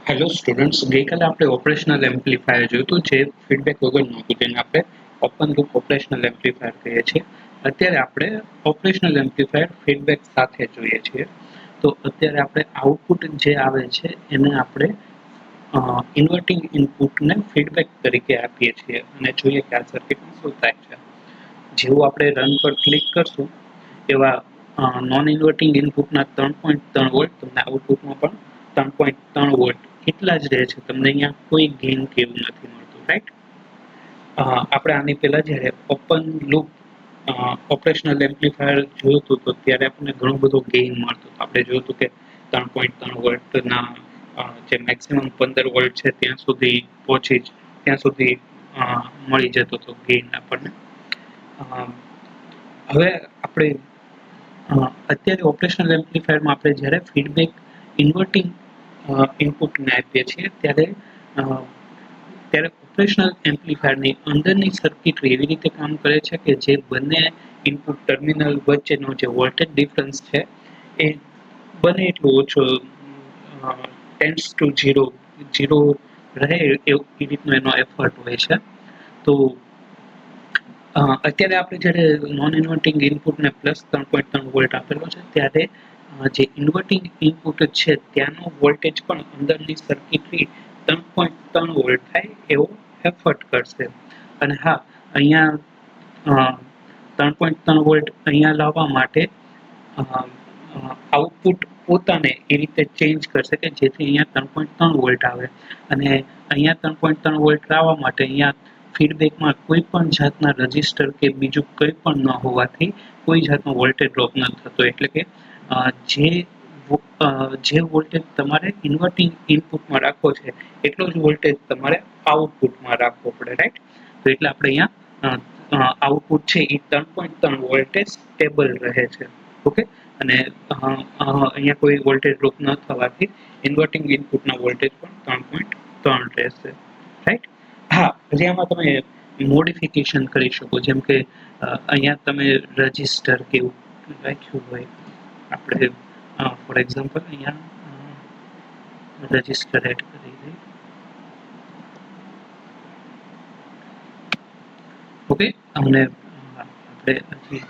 Hello students, ગઈકાલે આપણે operational amplifier જોયું હતું જે ફીડબેક વગરનું હતું, જેને આપણે ઓપન લૂપ ઓપરેશનલ એમ્પ્લીફાયર કહીએ છીએ. અત્યારે આપણે ઓપરેશનલ એમ્પ્લીફાયર ફીડબેક સાથે જોઈએ છીએ. તો અત્યારે આપણે આઉટપુટ જે આવે છે એને આપણે ઇન્વર્ટિંગ ઇનપુટને ફીડબેક તરીકે આપીએ છીએ અને જોઈએ કે આ સર્કિટમાં શું થાય છે. જેવું આપણે રન પર ક્લિક કરશું એવા નોન ઇન્વર્ટિંગ ઇનપુટના 3.3 વોલ્ટ તમને આઉટપુટમાં પણ 3.3 વોલ્ટ એટલા જ રહે છે. તમને અહીંયા કોઈ ગેઇન કે એવું નથી મળતું, રાઈટ? આપણે આની પહેલા જ્યારે ઓપન લૂપ ઓપરેશનલ એમ્પ્લીફાયર જોયું હતું તો ત્યારે આપણને ઘણો બધો ગેઇન મળતો. આપણે જોયું હતું કે 3.3 વોલ્ટના જે મેક્સિમમ 15 વોલ્ટ છે ત્યાં સુધી ત્યાં સુધી મળી જતો હતો ગેઇન આપણને. હવે આપણે અત્યારે ઓપરેશનલ એમ્પ્લીફાયરમાં આપણે જ્યારે ફીડબેક ઇન્વર્ટિંગ ઇનપુટને આપીએ છીએ ત્યારે ઓપરેશનલ એમ્પ્લીફાયરની અંદરની સર્કિટરી એવી રીતે કામ કરે છે કે જે બંને ઇનપુટ ટર્મિનલ વચ્ચેનો જે વોલ્ટેજ ડિફરન્સ છે એ બને એટલું ઓછો ટેન્ડ્સ ટુ ઝીરો રહે એ રીતનો એનો એફર્ટ હોય છે. તો અત્યારે આપણે જ્યારે નોન ઇન્વર્ટિંગ ઇનપુટને પ્લસ 3.3 વોલ્ટ આપેલો છે ત્યારે જે ઇન્વર્ટિંગ ઇનપુટ છે ત્યાંનો વોલ્ટેજ પણ અંદરની સર્કિટરી 3.3 વોલ્ટ થાય એવો એફર્ટ કરશે. અને હા, અહીંયા 3.3 વોલ્ટ અહીંયા લાવવા માટે આઉટપુટ પોતાને એ રીતે ચેન્જ કરશે કે જેથી અહીંયા 3.3 વોલ્ટ આવે અને અહીંયા 3.3 વોલ્ટ લાવવા માટે અહીંયા ફીડબેકમાં કોઈ પણ જાતના રજિસ્ટર કે બીજું કંઈ પણ ન હોવાથી કોઈ જાતનો વોલ્ટેજ ડ્રોપ ન થતો. એટલે કે જે વોલ્ટેજ તમારે ઇન્વર્ટિંગ ઇનપુટમાં રાખવો છે એટલો જ વોલ્ટેજ તમારે આઉટપુટમાં રાખવો પડે, રાઈટ? તો એટલે આપણે અહીંયા આઉટપુટ છે એ 3.3 વોલ્ટે સ્ટેબલ રહે છે. ઓકે, અને અહીંયા કોઈ વોલ્ટેજ ડ્રોપ ન થવાથી ઇન્વર્ટિંગ ઇનપુટના વોલ્ટેજ પણ 3.3 રહેશે, રાઈટ? હા, હજી આમાં તમે મોડિફિકેશન કરી શકો, જેમ કે અહીંયા તમે રજિસ્ટર કે એવું રાખ્યું હોય. આપણે ફોર એક્ઝામ્પલ અહીંયા રજિસ્ટર એડ કરી દઈએ. ઓકે, અમને આપણે હજી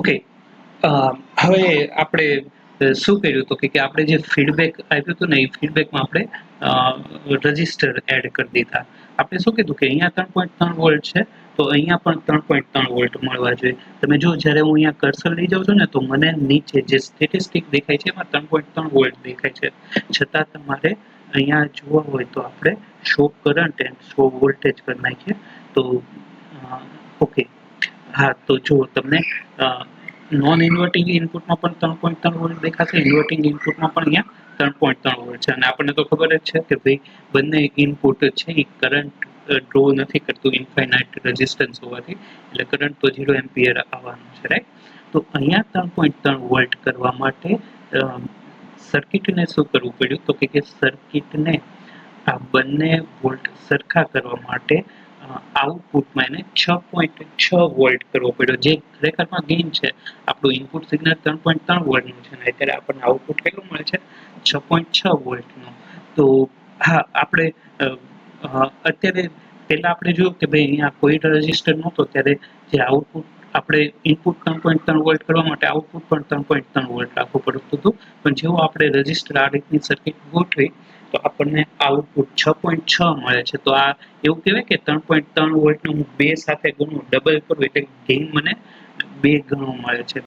ઓકે, હવે આપણે શું કર્યું હતું કે આપણે જે ફીડબેક આપ્યું હતું ને એ ફીડબેકમાં આપણે રજિસ્ટર એડ કરી દીધા. આપણે શું કીધું કે અહીંયા 3.3 વોલ્ટ છે તો અહીંયા પણ 3.3 વોલ્ટ મળવા જોઈએ. તમે જો જ્યારે હું અહીંયા કર્સર લઈ જાઉં છું ને તો મને નીચે જે સ્ટેટિસ્ટિક દેખાય છે એમાં 3.3 વોલ્ટ દેખાય છે. છતાં તમારે અહીંયા જોવા હોય તો આપણે show current and show voltage કરી નાખીએ તો ઓકે. હા, તો જો તમને નોન ઇન્વર્ટિંગ ઇનપુટમાં પણ 3.3 વોલ્ટ દેખાશે, ઇન્વર્ટિંગ ઇનપુટમાં પણ અહીંયા 3.3 વોલ્ટ છે. અને આપણને તો ખબર જ છે કે ભાઈ બંને ઇનપુટ છે એ કરંટ ડ્રો નથી કરતું ઇન્ફાઇનાઇટ રેઝિસ્ટન્સ હોવાથી, એટલે કરંટ તો 0 એમ્પિયર આવવાનું છે, રાઈટ? તો અહીંયા 3.3 વોલ્ટ કરવા માટે સર્કિટને શું કરવું પડ્યું તો કે સર્કિટને આ બંને વોલ્ટ સરખા કરવા માટે આઉટપુટમાં એને 6.6 વોલ્ટ કરવો પડ્યો, જે ખરેખરમાં ગેઇન છે. આપણું ઇનપુટ સિગ્નલ 3.3 વોલ્ટનું છે ને અત્યારે આપણને આઉટપુટ કેટલું મળે છે? 6.6 વોલ્ટનું. તો હા, આપણે અત્યારે પહેલા આપણે જોયું કે ભાઈ અહીંયા કોઈ રજિસ્ટર નહોતો ત્યારે જે આઉટપુટ આપણે ઇનપુટ 3.3 વોલ્ટ કરવા માટે આઉટપુટ પણ 3.3 વોલ્ટ રાખવું પડતું હતું. પણ જેવું આપણે રજિસ્ટર આ રીતની સર્કિટ ગોઠવી તો આપણને આઉટપુટ 6.6 મળે છે. તો આ એવું કહેવાય કે 3.3 વોલ્ટનું હું 2 સાથે ગુણું, ડબલ કરું એટલે ગેઇન મને 2 ગણું મળે છે.